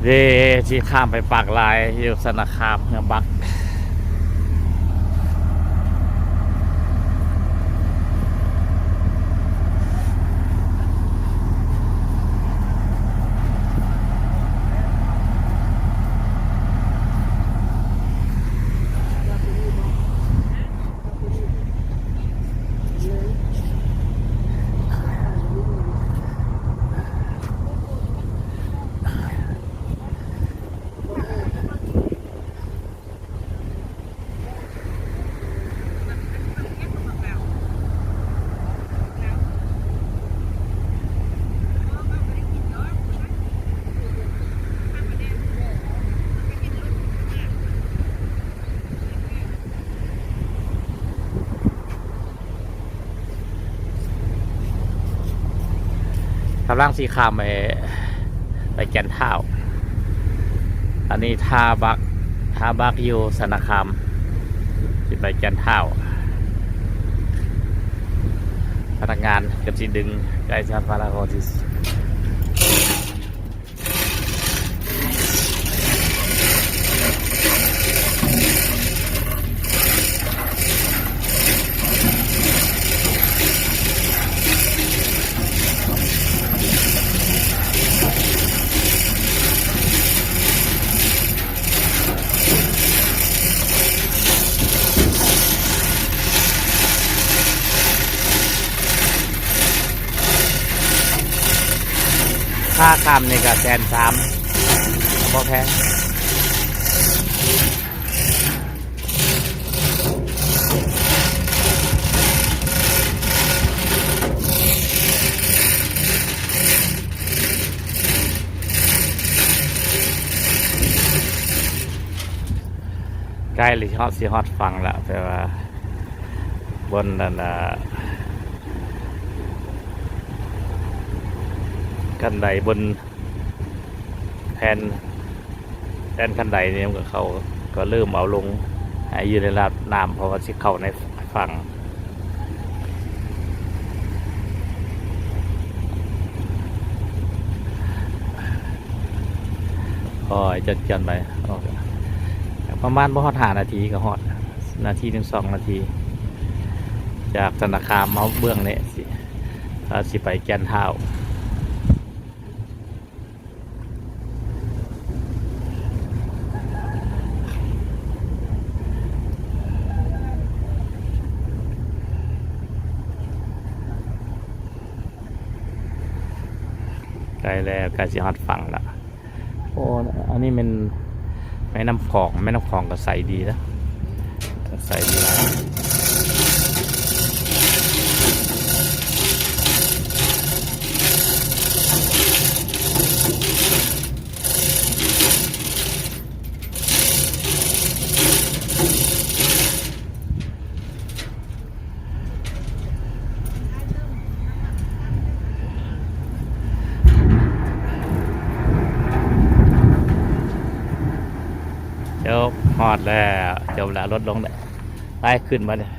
เดที่ข้ามไปปากลายอยู่สนาคามเมืองบักกำลังสีข้ามไปแก่นเท่าอันนี้ท่าบักอยู่สนาคามที่ไปแก่นเท่าพนักงานกับสีดึงใกล้ชาติพาราโคติสค่าคำนี่ก็130,000พอแพงใกล้หรือฮอตซีฮอตฟังแล้วแต่ว่าบนนั่นคันใดบนแทนคันใดเนี่ยเขาก็เริ่มเอาลงให้ยืนในระดับน้ำเพราะว่าสิเข้าในฝั่งก็จัดกันไปประมาณบ่ฮอด5 นาทีก็ฮอดนาทีถึง2 นาทีจากธนาคารมาเบื้องนี้สิไปแก่นเท้าใกล้แล้วใกล้สิฮอดฝั่งละโอ้อันนี้มันแม่น้ำคลองก็ใสดีนะใสดีจบฮอดแล้วจบแล้วลดลงได้ไปขึ้นมาเนี่ย